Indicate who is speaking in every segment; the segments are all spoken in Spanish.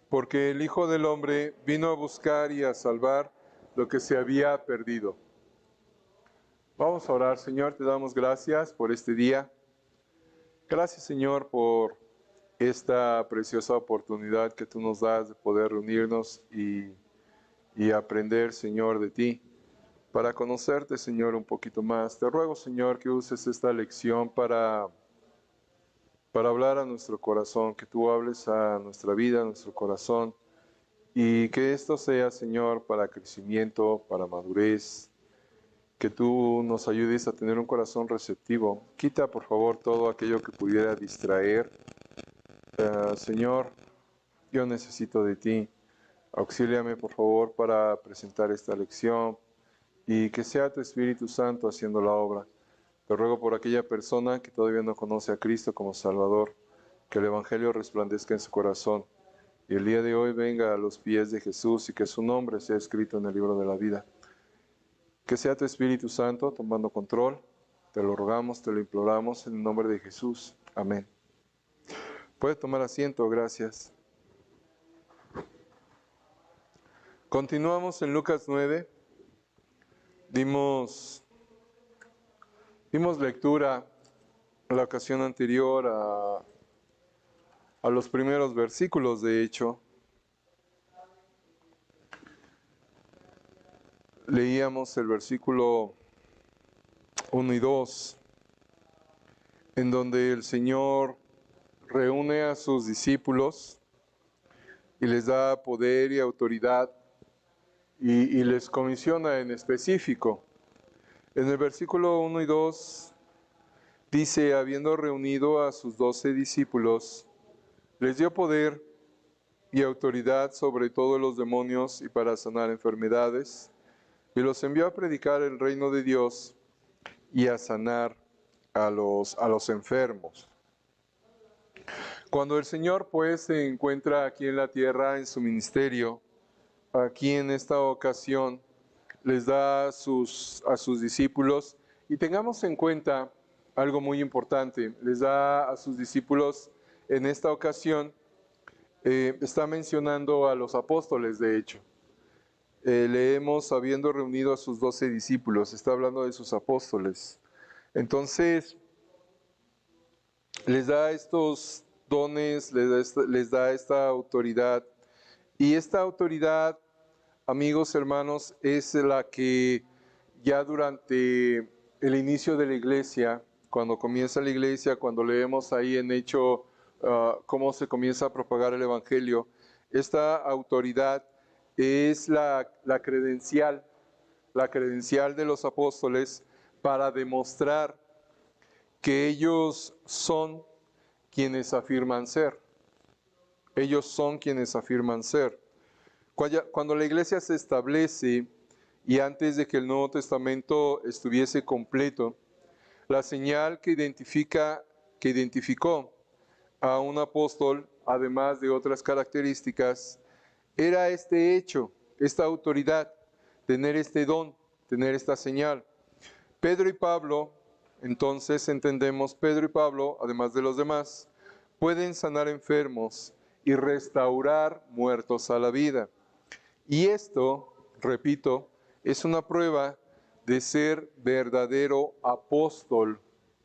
Speaker 1: porque el Hijo del Hombre vino a buscar y a salvar lo que se había perdido. Vamos a orar. Señor, te damos gracias por este día. Gracias, Señor, por esta preciosa oportunidad que tú nos das de poder reunirnos y aprender, Señor, de ti, para conocerte, Señor, un poquito más. Te ruego, Señor, que uses esta lección para hablar a nuestro corazón, que tú hables a nuestra vida, a nuestro corazón, y que esto sea, Señor, para crecimiento, para madurez, que tú nos ayudes a tener un corazón receptivo. Quita, por favor, todo aquello que pudiera distraer. Señor, yo necesito de ti. Auxíliame, por favor, para presentar esta lección y que sea tu Espíritu Santo haciendo la obra. Te ruego por aquella persona que todavía no conoce a Cristo como Salvador, que el Evangelio resplandezca en su corazón y el día de hoy venga a los pies de Jesús y que su nombre sea escrito en el libro de la vida. Que sea tu Espíritu Santo tomando control. Te lo rogamos, te lo imploramos en el nombre de Jesús. Amén. Puede tomar asiento, gracias. Continuamos en Lucas 9. Dimos lectura en la ocasión anterior a los primeros versículos, de hecho. Leíamos el versículo 1 y 2, en donde el Señor reúne a sus discípulos y les da poder y autoridad y les comisiona en específico. En el versículo 1 y 2 dice, habiendo reunido a sus 12 discípulos, les dio poder y autoridad sobre todos los demonios y para sanar enfermedades, y los envió a predicar el reino de Dios y a sanar a los enfermos. Cuando el Señor pues se encuentra aquí en la tierra en su ministerio, aquí en esta ocasión les da a sus discípulos, y tengamos en cuenta algo muy importante, les da a sus discípulos en esta ocasión, está mencionando a los apóstoles, de hecho. Leemos habiendo reunido a sus 12 discípulos, está hablando de sus apóstoles. Entonces, les da estos dones, les da esta autoridad. Y esta autoridad, amigos, hermanos, es la que ya durante el inicio de la iglesia, cuando comienza la iglesia, cuando leemos ahí en Hecho cómo se comienza a propagar el Evangelio, esta autoridad es la credencial de los apóstoles para demostrar que ellos son quienes afirman ser. Ellos son quienes afirman ser. Cuando la iglesia se establece y antes de que el Nuevo Testamento estuviese completo, la señal que identificó a un apóstol, además de otras características, era este hecho, esta autoridad, tener este don, tener esta señal. Pedro y Pablo, entonces entendemos, Pedro y Pablo, además de los demás, pueden sanar enfermos y restaurar muertos a la vida. Y esto, repito, es una prueba de ser verdadero apóstol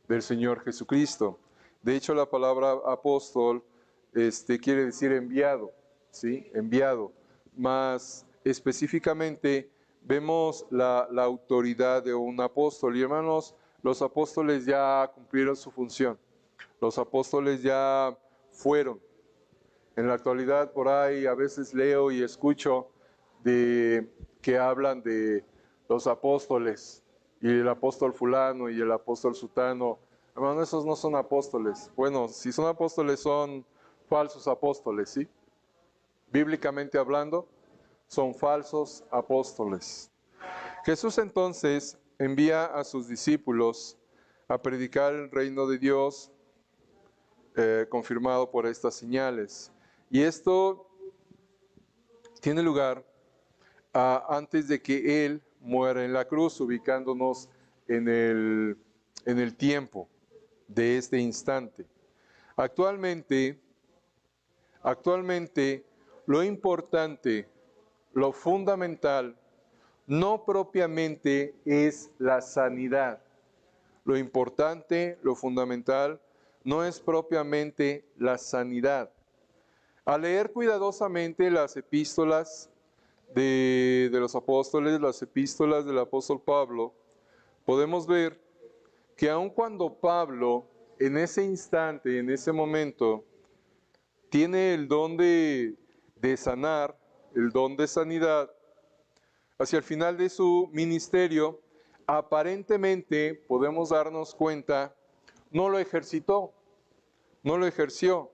Speaker 1: del Señor Jesucristo. De hecho, la palabra apóstol quiere decir enviado, ¿sí? Enviado. Más específicamente, vemos la autoridad de un apóstol. Y hermanos, los apóstoles ya cumplieron su función. Los apóstoles ya fueron. En la actualidad, por ahí, a veces leo y escucho que hablan de los apóstoles, y el apóstol fulano y el apóstol sutano. Hermano, esos no son apóstoles. Bueno, si son apóstoles, son falsos apóstoles, ¿sí? Bíblicamente hablando, son falsos apóstoles. Jesús entonces envía a sus discípulos a predicar el reino de Dios, confirmado por estas señales. Y esto tiene lugar antes de que Él muera en la cruz, ubicándonos en el tiempo de este instante. Actualmente, lo importante, lo fundamental, no propiamente es la sanidad. Lo importante, lo fundamental, no es propiamente la sanidad. Al leer cuidadosamente las epístolas de los apóstoles, las epístolas del apóstol Pablo, podemos ver que aun cuando Pablo en ese instante, en ese momento, tiene el don de sanar, el don de sanidad, hacia el final de su ministerio, aparentemente podemos darnos cuenta, no lo ejercitó, no lo ejerció.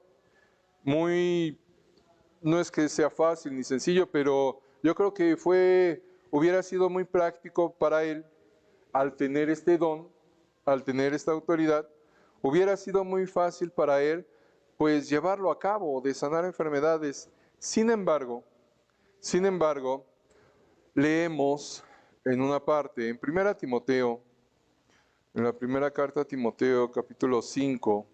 Speaker 1: No es que sea fácil ni sencillo, pero yo creo que hubiera sido muy práctico para él, al tener este don, al tener esta autoridad, hubiera sido muy fácil para él, pues llevarlo a cabo, de sanar enfermedades. Sin embargo, leemos en una parte, en 1 Timoteo, en la primera carta a Timoteo, capítulo 5,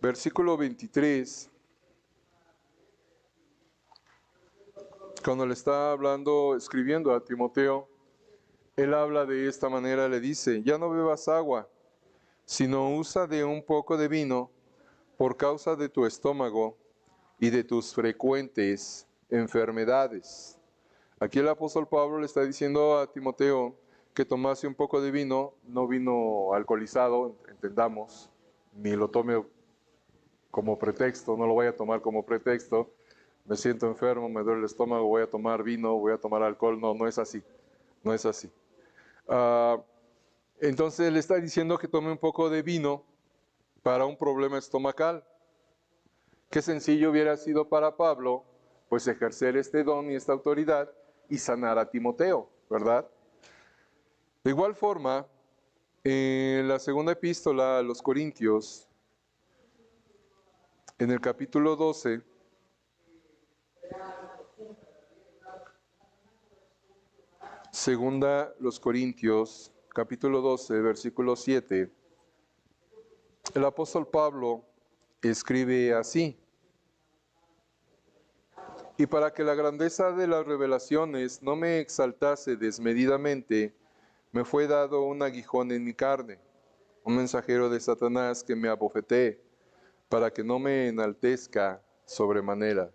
Speaker 1: versículo 23, cuando le está escribiendo a Timoteo, él habla de esta manera, le dice, ya no bebas agua, sino usa de un poco de vino por causa de tu estómago y de tus frecuentes enfermedades. Aquí el apóstol Pablo le está diciendo a Timoteo que tomase un poco de vino, no vino alcoholizado, entendamos, ni lo tome como pretexto, no lo vaya a tomar como pretexto. Me siento enfermo, me duele el estómago, voy a tomar vino, voy a tomar alcohol. No, no es así, no es así. Entonces él está diciendo que tome un poco de vino para un problema estomacal. Qué sencillo hubiera sido para Pablo, pues ejercer este don y esta autoridad y sanar a Timoteo, ¿verdad? De igual forma, en la segunda epístola a los Corintios, en el capítulo 12, segunda los Corintios, capítulo 12, versículo 7, el apóstol Pablo escribe así: y para que la grandeza de las revelaciones no me exaltase desmedidamente, me fue dado un aguijón en mi carne, un mensajero de Satanás que me abofetee, para que no me enaltezca sobremanera.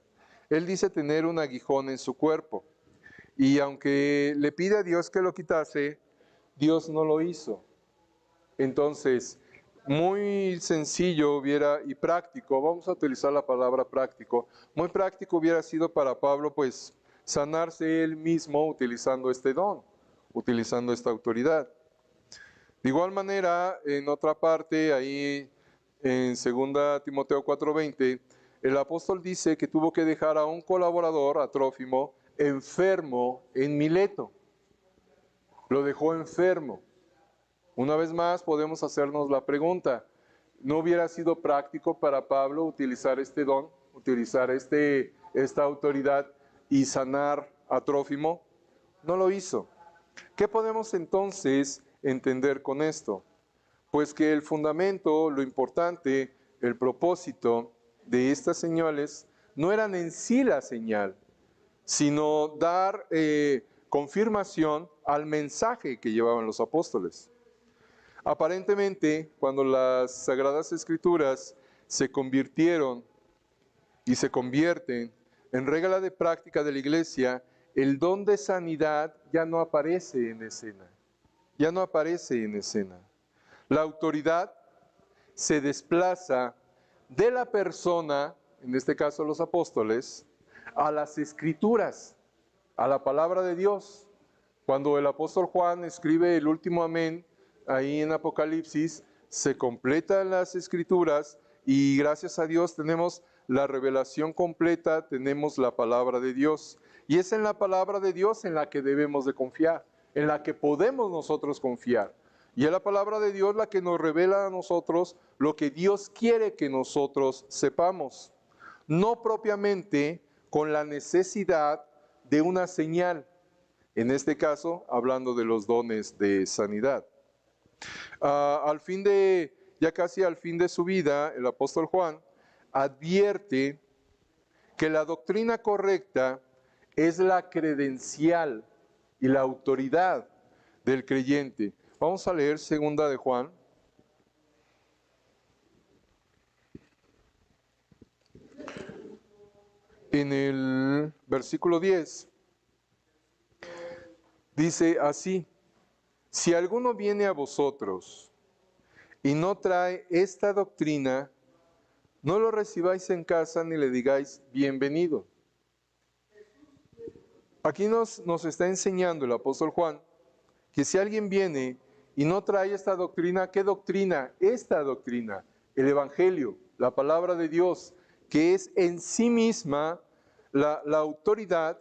Speaker 1: Él dice tener un aguijón en su cuerpo, y aunque le pide a Dios que lo quitase, Dios no lo hizo. Entonces, muy sencillo y práctico, vamos a utilizar la palabra práctico, muy práctico hubiera sido para Pablo, pues, sanarse él mismo utilizando este don, utilizando esta autoridad. De igual manera, en otra parte, ahí en 2 Timoteo 4:20, el apóstol dice que tuvo que dejar a un colaborador, a Trófimo, enfermo en Mileto. Lo dejó enfermo. Una vez más podemos hacernos la pregunta, ¿no hubiera sido práctico para Pablo utilizar este don, utilizar esta autoridad y sanar a Trófimo? No lo hizo. ¿Qué podemos entonces entender con esto? Pues que el fundamento, lo importante, el propósito de estas señales no eran en sí la señal, sino dar confirmación al mensaje que llevaban los apóstoles. Aparentemente, cuando las Sagradas Escrituras se convirtieron y se convierten en regla de práctica de la iglesia, el don de sanidad ya no aparece en escena. Ya no aparece en escena. La autoridad se desplaza de la persona, en este caso los apóstoles, a las Escrituras, a la palabra de Dios. Cuando el apóstol Juan escribe el último amén, ahí en Apocalipsis, se completan las Escrituras y gracias a Dios tenemos la revelación completa, tenemos la palabra de Dios. Y es en la palabra de Dios en la que debemos de confiar, en la que podemos nosotros confiar. Y es la palabra de Dios la que nos revela a nosotros lo que Dios quiere que nosotros sepamos. No propiamente con la necesidad de una señal. En este caso, hablando de los dones de sanidad. Ya casi al fin de su vida, el apóstol Juan advierte que la doctrina correcta es la credencial y la autoridad del creyente. Vamos a leer segunda de Juan. En el versículo 10 dice así: si alguno viene a vosotros y no trae esta doctrina, no lo recibáis en casa ni le digáis bienvenido. Aquí nos está enseñando el apóstol Juan que si alguien viene y no trae esta doctrina, ¿qué doctrina? Esta doctrina, el Evangelio, la palabra de Dios, que es en sí misma la autoridad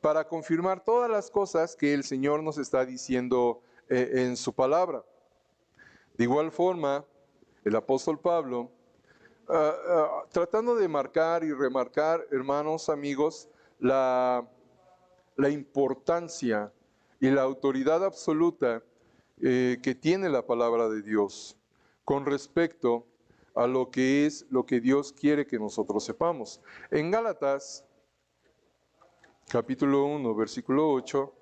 Speaker 1: para confirmar todas las cosas que el Señor nos está diciendo en su palabra. De igual forma, el apóstol Pablo, tratando de marcar y remarcar, hermanos, amigos, la importancia y la autoridad absoluta que tiene la palabra de Dios con respecto a lo que Dios quiere que nosotros sepamos. En Gálatas, capítulo 1, versículo 8,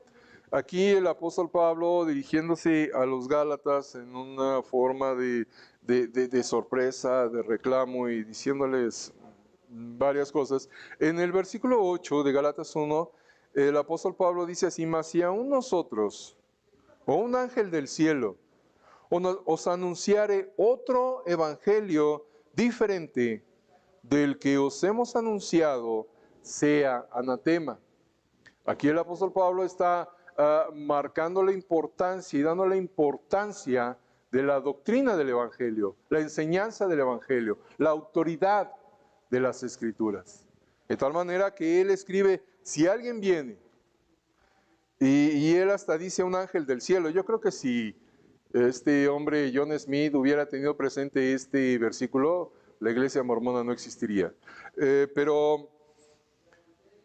Speaker 1: aquí el apóstol Pablo, dirigiéndose a los Gálatas en una forma de sorpresa, de reclamo y diciéndoles varias cosas, en el versículo 8 de Gálatas 1, el apóstol Pablo dice así: mas si aún nosotros, o un ángel del cielo, os anunciare otro evangelio diferente del que os hemos anunciado, sea anatema. Aquí el apóstol Pablo está marcando la importancia y dando la importancia de la doctrina del evangelio, la enseñanza del evangelio, la autoridad de las escrituras. De tal manera que él escribe: si alguien viene, y él hasta dice un ángel del cielo. Yo creo que si este hombre John Smith hubiera tenido presente este versículo, la iglesia mormona no existiría. Pero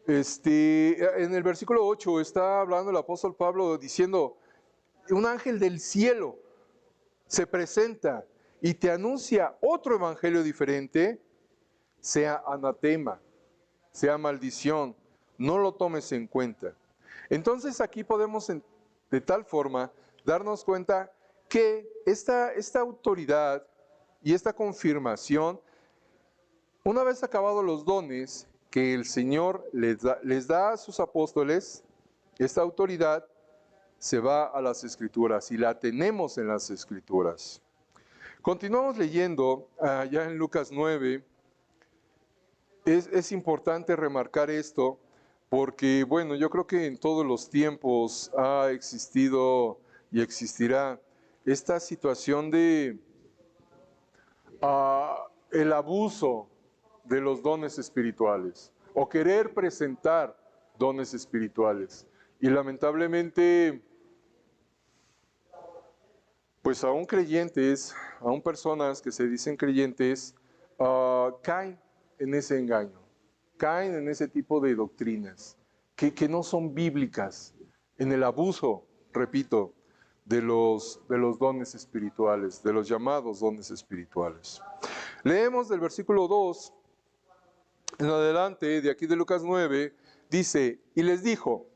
Speaker 1: en el versículo 8 está hablando el apóstol Pablo diciendo: un ángel del cielo se presenta y te anuncia otro evangelio diferente, sea anatema, sea maldición, no lo tomes en cuenta. Entonces aquí podemos de tal forma darnos cuenta que esta autoridad y esta confirmación, una vez acabados los dones que el Señor les da a sus apóstoles, esta autoridad se va a las Escrituras y la tenemos en las Escrituras. Continuamos leyendo ya en Lucas 9. Es importante remarcar esto porque, bueno, yo creo que en todos los tiempos ha existido y existirá esta situación de el abuso de los dones espirituales o querer presentar dones espirituales. Y lamentablemente, pues aún creyentes, aún personas que se dicen creyentes, caen en ese engaño, caen en ese tipo de doctrinas que no son bíblicas, en el abuso, repito, de los dones espirituales, de los llamados dones espirituales. Leemos del versículo 2 en adelante, de aquí de Lucas 9, dice: y les dijo: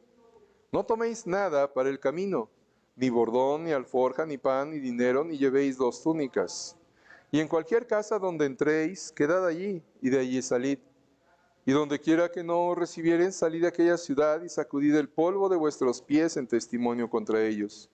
Speaker 1: no toméis nada para el camino, ni bordón, ni alforja, ni pan, ni dinero, ni llevéis 2 túnicas. Y en cualquier casa donde entréis, quedad allí, y de allí salid. Y donde quiera que no os recibieren, salid de aquella ciudad, y sacudid el polvo de vuestros pies en testimonio contra ellos.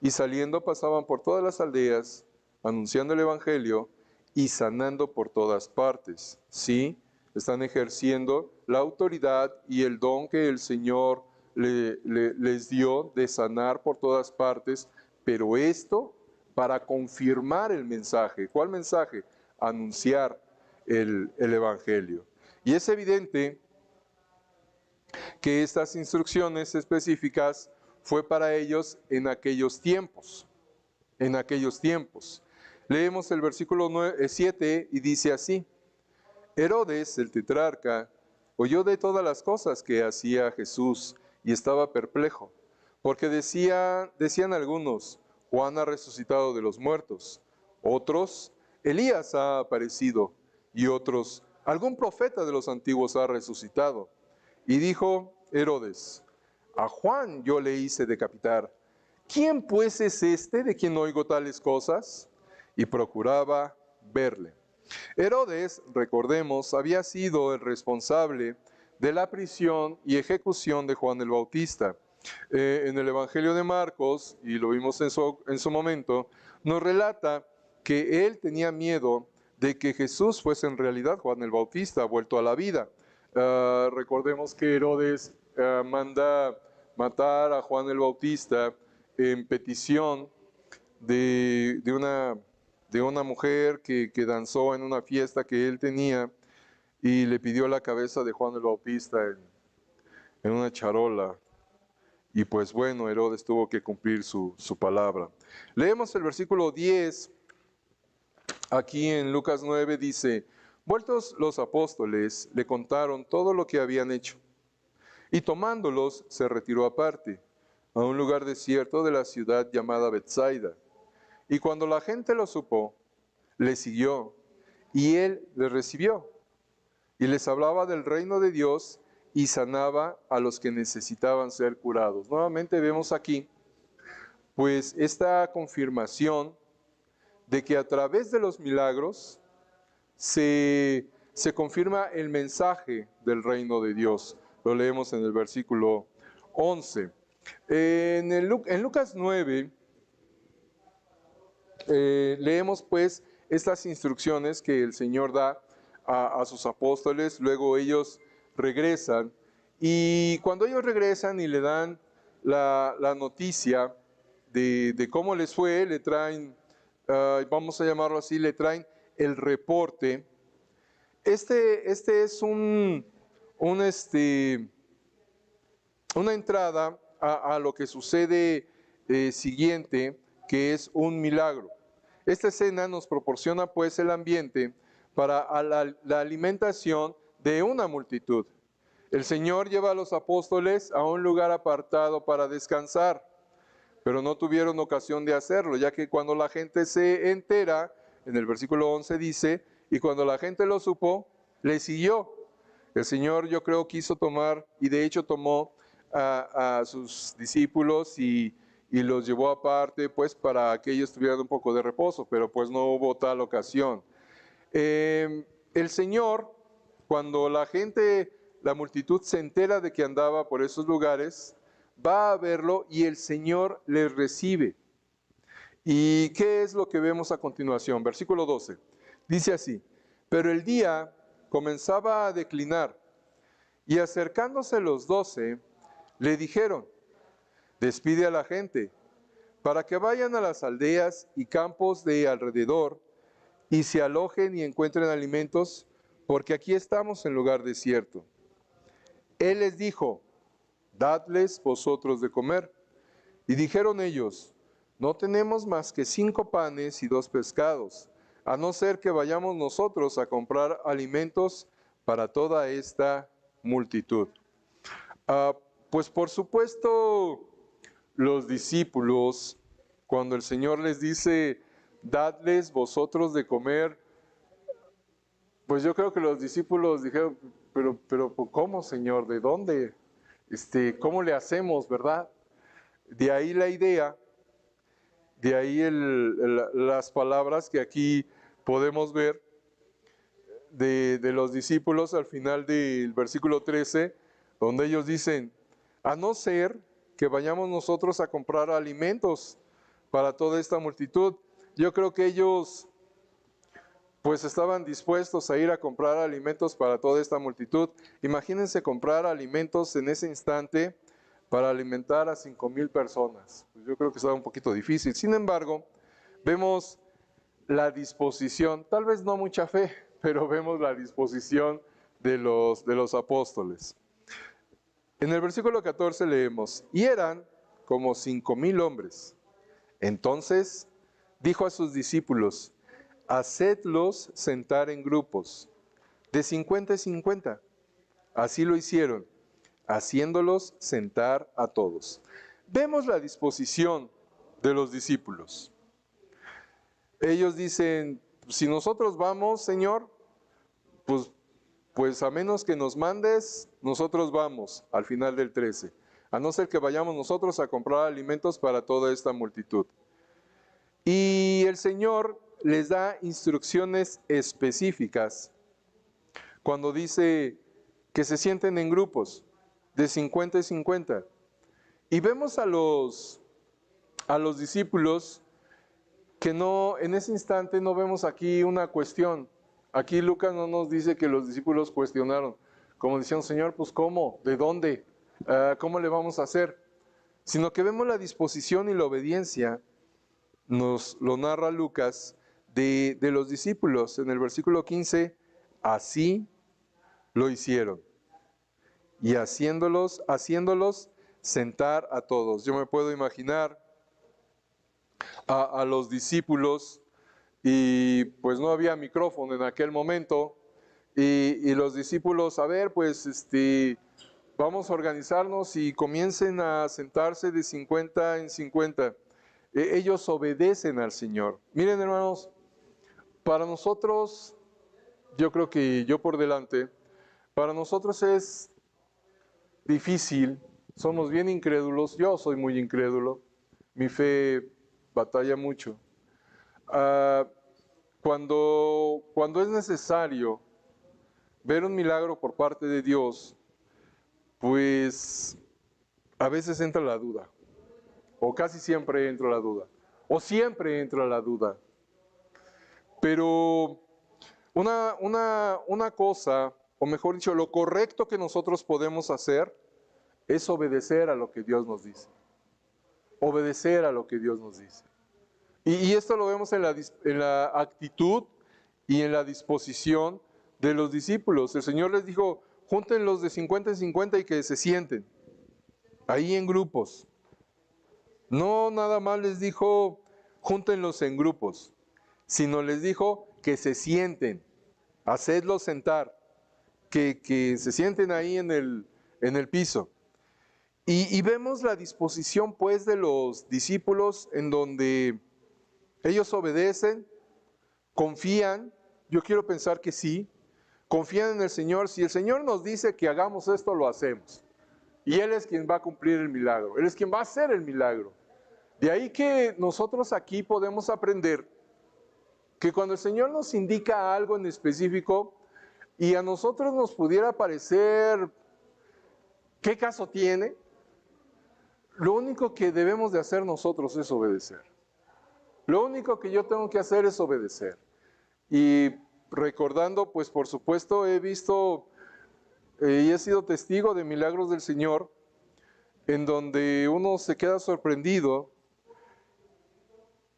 Speaker 1: Y saliendo pasaban por todas las aldeas, anunciando el evangelio, y sanando por todas partes. Sí, están ejerciendo la autoridad y el don que el Señor les dio de sanar por todas partes, pero esto para confirmar el mensaje. ¿Cuál mensaje? Anunciar el evangelio. Y es evidente que estas instrucciones específicas fue para ellos en aquellos tiempos. En aquellos tiempos. Leemos el versículo 7 y dice así: Herodes, el tetrarca, oyó de todas las cosas que hacía Jesús y estaba perplejo, porque decían algunos: Juan ha resucitado de los muertos. Otros, Elías ha aparecido. Y otros, algún profeta de los antiguos ha resucitado. Y dijo Herodes, a Juan yo le hice decapitar. ¿Quién pues es este de quien oigo tales cosas? Y procuraba verle. Herodes, recordemos, había sido el responsable de la prisión y ejecución de Juan el Bautista. En el Evangelio de Marcos, y lo vimos en su momento, nos relata que él tenía miedo de que Jesús fuese en realidad Juan el Bautista, vuelto a la vida. Recordemos que Herodes manda matar a Juan el Bautista en petición de una mujer que danzó en una fiesta que él tenía y le pidió la cabeza de Juan el Bautista en una charola. Y pues bueno, Herodes tuvo que cumplir su palabra. Leemos el versículo 10, aquí en Lucas 9 dice, vueltos los apóstoles, le contaron todo lo que habían hecho. Y tomándolos, se retiró aparte, a un lugar desierto de la ciudad llamada Betsaida. Y cuando la gente lo supo, le siguió, y él les recibió, y les hablaba del reino de Dios, y sanaba a los que necesitaban ser curados. Nuevamente vemos aquí, pues, esta confirmación de que a través de los milagros se confirma el mensaje del reino de Dios. Lo leemos en el versículo 11. En Lucas 9, leemos pues estas instrucciones que el Señor da a sus apóstoles, luego ellos regresan, y cuando ellos regresan y le dan la noticia de cómo les fue, le traen, vamos a llamarlo así, le traen el reporte. Este es una entrada a lo que sucede siguiente, que es un milagro. Esta escena nos proporciona pues el ambiente para la alimentación de una multitud. El Señor lleva a los apóstoles a un lugar apartado para descansar, pero no tuvieron ocasión de hacerlo, ya que cuando la gente se entera, en el versículo 11 dice, y cuando la gente lo supo, le siguió. El Señor, yo creo, quiso tomar, y de hecho tomó a sus discípulos y los llevó aparte, pues para que ellos tuvieran un poco de reposo, pero pues no hubo tal ocasión. El Señor, cuando la multitud se entera de que andaba por esos lugares, va a verlo y el Señor les recibe. ¿Y qué es lo que vemos a continuación? Versículo 12. Dice así, pero el día comenzaba a declinar y acercándose los 12, le dijeron, despide a la gente para que vayan a las aldeas y campos de alrededor y se alojen y encuentren alimentos, porque aquí estamos en lugar desierto. Él les dijo, dadles vosotros de comer. Y dijeron ellos, no tenemos más que 5 panes y 2 pescados, a no ser que vayamos nosotros a comprar alimentos para toda esta multitud. Pues por supuesto, los discípulos, cuando el Señor les dice, dadles vosotros de comer, pues yo creo que los discípulos dijeron, pero ¿cómo, Señor? ¿De dónde? ¿Cómo le hacemos, verdad? De ahí la idea, de ahí las palabras que aquí podemos ver de los discípulos al final del versículo 13, donde ellos dicen, a no ser que vayamos nosotros a comprar alimentos para toda esta multitud. Yo creo que ellos pues estaban dispuestos a ir a comprar alimentos para toda esta multitud. Imagínense comprar alimentos en ese instante para alimentar a 5,000 personas. Pues yo creo que estaba un poquito difícil. Sin embargo, vemos la disposición, tal vez no mucha fe, pero vemos la disposición de los apóstoles. En el versículo 14 leemos, y eran como 5,000 hombres. Entonces dijo a sus discípulos, hacedlos sentar en grupos, de 50 y 50. Así lo hicieron, haciéndolos sentar a todos. Vemos la disposición de los discípulos. Ellos dicen, si nosotros vamos, Señor, pues a menos que nos mandes, nosotros vamos, al final del 13. A no ser que vayamos nosotros a comprar alimentos para toda esta multitud. Y el Señor les da instrucciones específicas cuando dice que se sienten en grupos de 50 y 50. Y vemos a los discípulos que no, en ese instante no vemos aquí una cuestión. Aquí Lucas no nos dice que los discípulos cuestionaron, como decían, Señor, pues ¿cómo? ¿De dónde? ¿Cómo le vamos a hacer? Sino que vemos la disposición y la obediencia, nos lo narra Lucas, de los discípulos. En el versículo 15, así lo hicieron. Y haciéndolos sentar a todos. Yo me puedo imaginar a los discípulos, y pues no había micrófono en aquel momento, y los discípulos, a ver, pues vamos a organizarnos y comiencen a sentarse de 50 en 50. Ellos obedecen al Señor. Miren, hermanos, para nosotros, yo creo que yo por delante, para nosotros es difícil, somos bien incrédulos, yo soy muy incrédulo, mi fe batalla mucho. Cuando es necesario ver un milagro por parte de Dios, pues a veces entra la duda, o casi siempre entra la duda, o siempre entra la duda. Pero una cosa, o mejor dicho, lo correcto que nosotros podemos hacer es obedecer a lo que Dios nos dice. Obedecer a lo que Dios nos dice. Y esto lo vemos en la actitud y en la disposición de los discípulos. El Señor les dijo, júntenlos de 50 en 50 y que se sienten ahí en grupos. No nada más les dijo, júntenlos en grupos, sino les dijo que se sienten, hacedlos sentar, que se sienten ahí en el piso. Y vemos la disposición pues de los discípulos en donde ellos obedecen, confían, yo quiero pensar que sí, confían en el Señor. Si el Señor nos dice que hagamos esto, lo hacemos. Y Él es quien va a cumplir el milagro, Él es quien va a hacer el milagro. De ahí que nosotros aquí podemos aprender que cuando el Señor nos indica algo en específico y a nosotros nos pudiera parecer, ¿qué caso tiene? Lo único que debemos de hacer nosotros es obedecer. Lo único que yo tengo que hacer es obedecer. Y recordando, pues por supuesto he visto y he sido testigo de milagros del Señor en donde uno se queda sorprendido,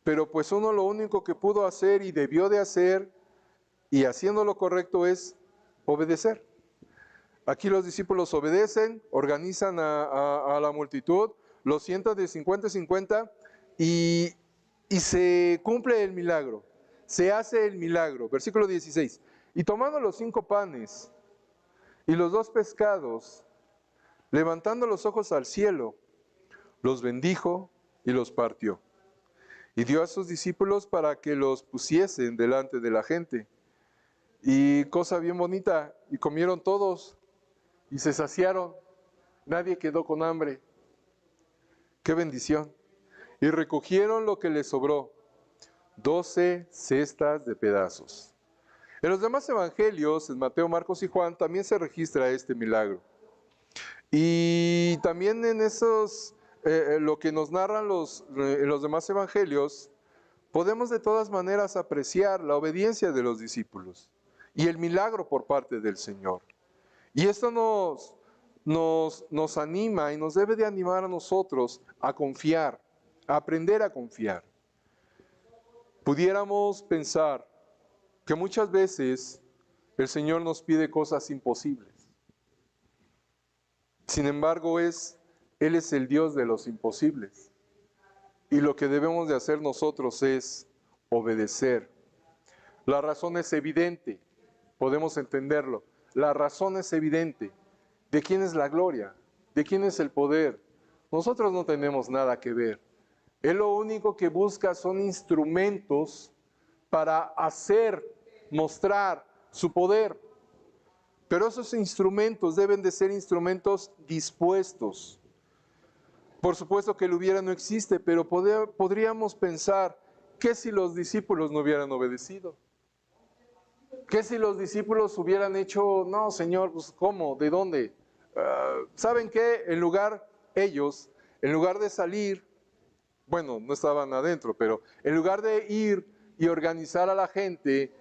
Speaker 1: pero pues uno lo único que pudo hacer y debió de hacer y haciendo lo correcto es obedecer. Aquí los discípulos obedecen, organizan a la multitud, los sientan de 50 en 50 y se cumple el milagro, se hace el milagro. Versículo 16, y tomando los 5 panes y los 2 pescados, levantando los ojos al cielo, los bendijo y los partió. Y dio a sus discípulos para que los pusiesen delante de la gente. Y cosa bien bonita, y comieron todos y se saciaron, nadie quedó con hambre. ¡Qué bendición! Y recogieron lo que les sobró, 12 cestas de pedazos. En los demás evangelios, en Mateo, Marcos y Juan, también se registra este milagro. Y también en esos, lo que nos narran los demás evangelios, podemos de todas maneras apreciar la obediencia de los discípulos y el milagro por parte del Señor. Y esto nos anima y nos debe de animar a nosotros a confiar, a aprender a confiar. Pudiéramos pensar que muchas veces el Señor nos pide cosas imposibles. Sin embargo, Él es el Dios de los imposibles. Y lo que debemos de hacer nosotros es obedecer. La razón es evidente, podemos entenderlo. La razón es evidente. ¿De quién es la gloria? ¿De quién es el poder? Nosotros no tenemos nada que ver. Él lo único que busca son instrumentos para hacer, mostrar su poder. Pero esos instrumentos deben de ser instrumentos dispuestos. Por supuesto que el hubiera no existe, pero podríamos pensar, ¿qué si los discípulos no hubieran obedecido? ¿Qué si los discípulos hubieran hecho, no, Señor, pues ¿cómo? ¿De dónde? ¿Saben qué? Ellos, en lugar de salir, bueno, no estaban adentro, pero en lugar de ir y organizar a la gente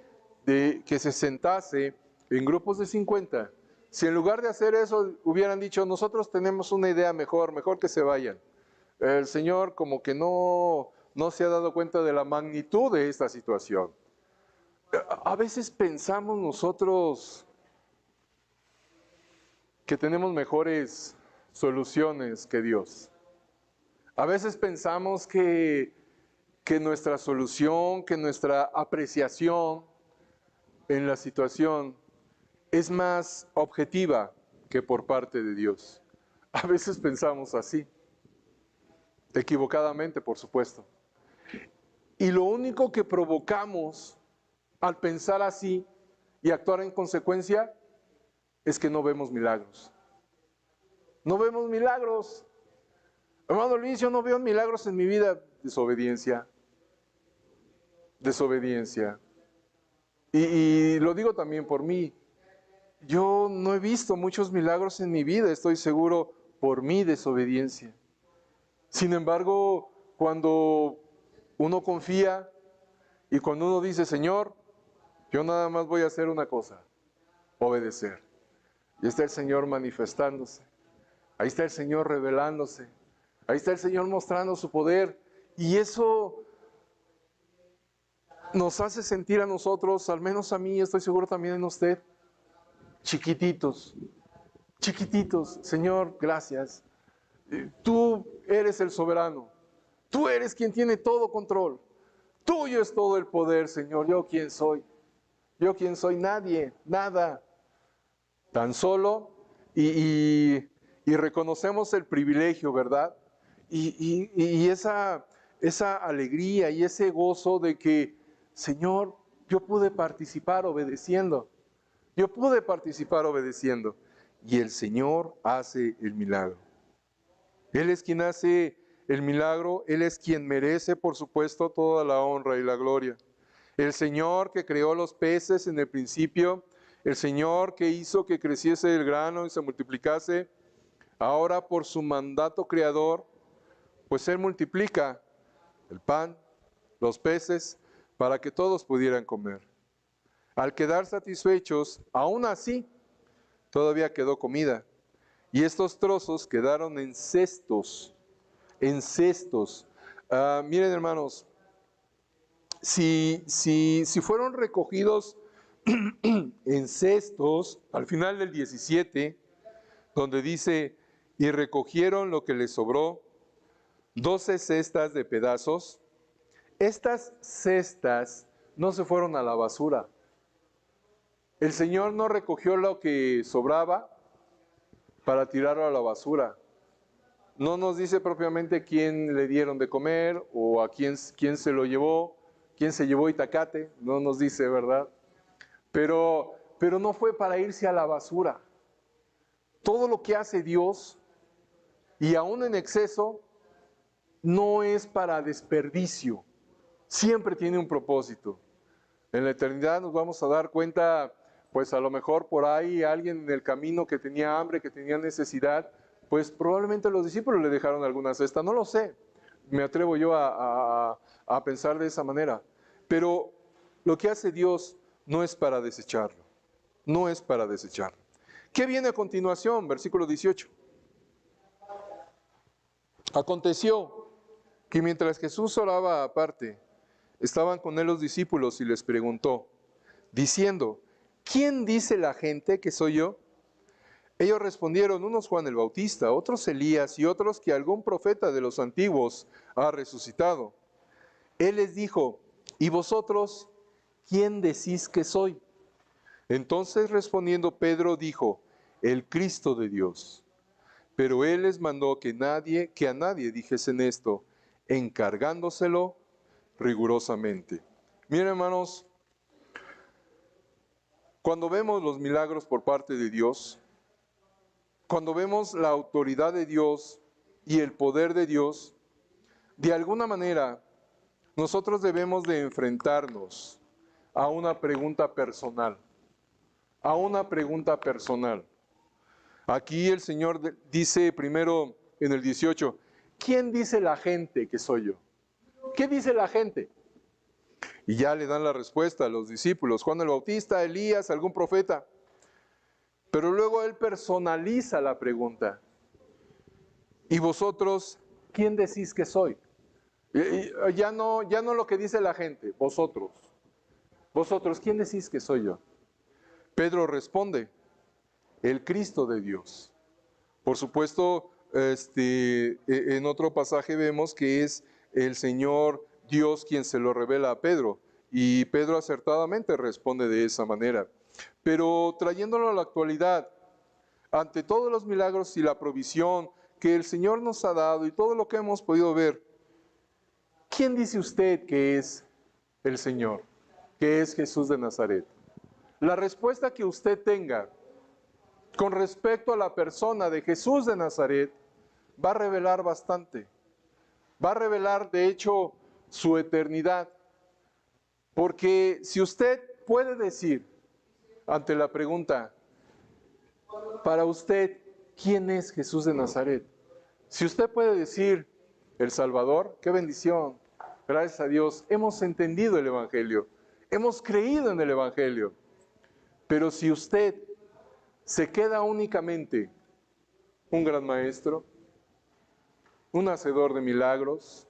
Speaker 1: de que se sentase en grupos de 50, si en lugar de hacer eso hubieran dicho, nosotros tenemos una idea mejor que se vayan. El Señor como que no se ha dado cuenta de la magnitud de esta situación. A veces pensamos nosotros que tenemos mejores soluciones que Dios. A veces pensamos que nuestra solución, que nuestra apreciación en la situación es más objetiva que por parte de Dios. A veces pensamos así, equivocadamente, por supuesto. Y lo único que provocamos al pensar así y actuar en consecuencia es que no vemos milagros. No vemos milagros. Hermano Luis, yo no veo milagros en mi vida. Desobediencia. Desobediencia. Y lo digo también por mí. Yo no he visto muchos milagros en mi vida, estoy seguro, por mi desobediencia. Sin embargo, cuando uno confía y cuando uno dice, Señor, yo nada más voy a hacer una cosa, obedecer. Y está el Señor manifestándose. Ahí está el Señor revelándose. Ahí está el Señor mostrando su poder. Y eso nos hace sentir a nosotros, al menos a mí, estoy seguro también en usted, chiquititos. Chiquititos. Señor, gracias. Tú eres el soberano. Tú eres quien tiene todo control. Tuyo es todo el poder, Señor. ¿Yo quién soy? ¿Yo quién soy? Nadie, nada. Tan solo y reconocemos el privilegio, ¿verdad? Y esa alegría y ese gozo de que, Señor, yo pude participar obedeciendo. Yo pude participar obedeciendo. Y el Señor hace el milagro. Él es quien hace el milagro, Él es quien merece, por supuesto, toda la honra y la gloria. El Señor que creó los peces en el principio, el Señor que hizo que creciese el grano y se multiplicase, ahora por su mandato creador, pues Él multiplica el pan, los peces, para que todos pudieran comer. Al quedar satisfechos, aún así, todavía quedó comida. Y estos trozos quedaron en cestos, en cestos. Miren, hermanos, si fueron recogidos en cestos, al final del 17, donde dice, y recogieron lo que les sobró, 12 cestas de pedazos. Estas cestas no se fueron a la basura. El Señor no recogió lo que sobraba para tirarlo a la basura. No nos dice propiamente quién le dieron de comer o a quién se lo llevó, quién se llevó Itacate, no nos dice, ¿verdad? Pero no fue para irse a la basura. Todo lo que hace Dios, y aún en exceso, no es para desperdicio. Siempre tiene un propósito. En la eternidad nos vamos a dar cuenta, pues a lo mejor por ahí alguien en el camino que tenía hambre, que tenía necesidad, pues probablemente los discípulos le dejaron alguna cesta, no lo sé. Me atrevo yo a pensar de esa manera. Pero lo que hace Dios no es para desecharlo. No es para desecharlo. ¿Qué viene a continuación? Versículo 18. Aconteció que mientras Jesús oraba aparte, estaban con él los discípulos y les preguntó, diciendo, ¿quién dice la gente que soy yo? Ellos respondieron, unos Juan el Bautista, otros Elías y otros que algún profeta de los antiguos ha resucitado. Él les dijo, ¿y vosotros quién decís que soy? Entonces respondiendo Pedro dijo, el Cristo de Dios. Pero él les mandó que a nadie dijesen esto, encargándoselo rigurosamente. Miren, hermanos, cuando vemos los milagros por parte de Dios, cuando vemos la autoridad de Dios y el poder de Dios, de alguna manera nosotros debemos de enfrentarnos a una pregunta personal, a una pregunta personal. Aquí el Señor dice primero en el 18, ¿quién dice la gente que soy yo? ¿Qué dice la gente? Y ya le dan la respuesta a los discípulos, Juan el Bautista, Elías, algún profeta. Pero luego él personaliza la pregunta. ¿Y vosotros, quién decís que soy? Ya no lo que dice la gente, vosotros. Vosotros, ¿quién decís que soy yo? Pedro responde, el Cristo de Dios. Por supuesto, en otro pasaje vemos que es el Señor Dios quien se lo revela a Pedro. Y Pedro acertadamente responde de esa manera. Pero trayéndolo a la actualidad, ante todos los milagros y la provisión que el Señor nos ha dado y todo lo que hemos podido ver, ¿quién dice usted que es el Señor? Que es Jesús de Nazaret. La respuesta que usted tenga con respecto a la persona de Jesús de Nazaret va a revelar bastante. Va a revelar, de hecho, su eternidad. Porque si usted puede decir, ante la pregunta, para usted, ¿quién es Jesús de Nazaret? Si usted puede decir, el Salvador, qué bendición. Gracias a Dios, hemos entendido el Evangelio. Hemos creído en el Evangelio. Pero si usted se queda únicamente un gran maestro, un hacedor de milagros,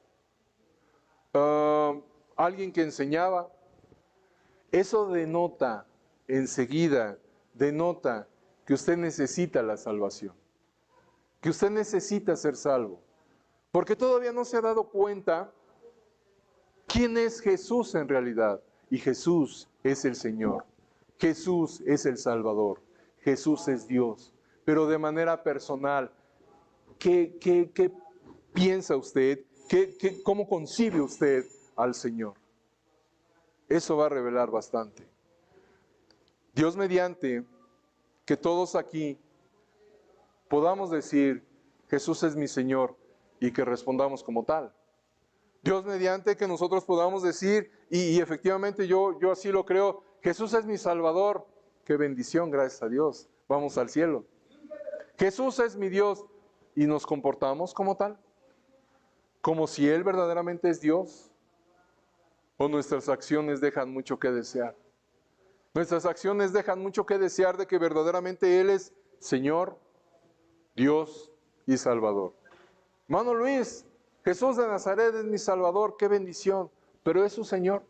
Speaker 1: alguien que enseñaba, eso enseguida denota que usted necesita la salvación, que usted necesita ser salvo, porque todavía no se ha dado cuenta quién es Jesús en realidad, y Jesús es el Señor, Jesús es el Salvador, Jesús es Dios, pero de manera personal. ¿Qué piensa usted? ¿Cómo concibe usted al Señor? Eso va a revelar bastante. Dios mediante, que todos aquí podamos decir, Jesús es mi Señor, y que respondamos como tal. Dios mediante, que nosotros podamos decir, y efectivamente yo así lo creo, Jesús es mi Salvador. Qué bendición, gracias a Dios. Vamos al cielo. Jesús es mi Dios. ¿Y nos comportamos como tal? ¿Como si Él verdaderamente es Dios? ¿O nuestras acciones dejan mucho que desear? Nuestras acciones dejan mucho que desear de que verdaderamente Él es Señor, Dios y Salvador. Hermano Luis, Jesús de Nazaret es mi Salvador, qué bendición. Pero ¿es su Señor?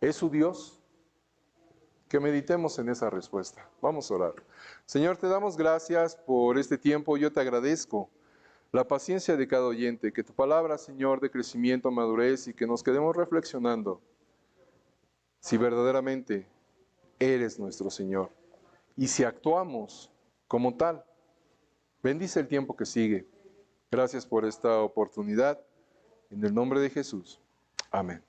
Speaker 1: ¿Es su Dios? Que meditemos en esa respuesta. Vamos a orar. Señor, te damos gracias por este tiempo. Yo te agradezco la paciencia de cada oyente, que tu palabra, Señor, de crecimiento, madurez, y que nos quedemos reflexionando si verdaderamente eres nuestro Señor. Y si actuamos como tal, bendice el tiempo que sigue. Gracias por esta oportunidad. En el nombre de Jesús. Amén.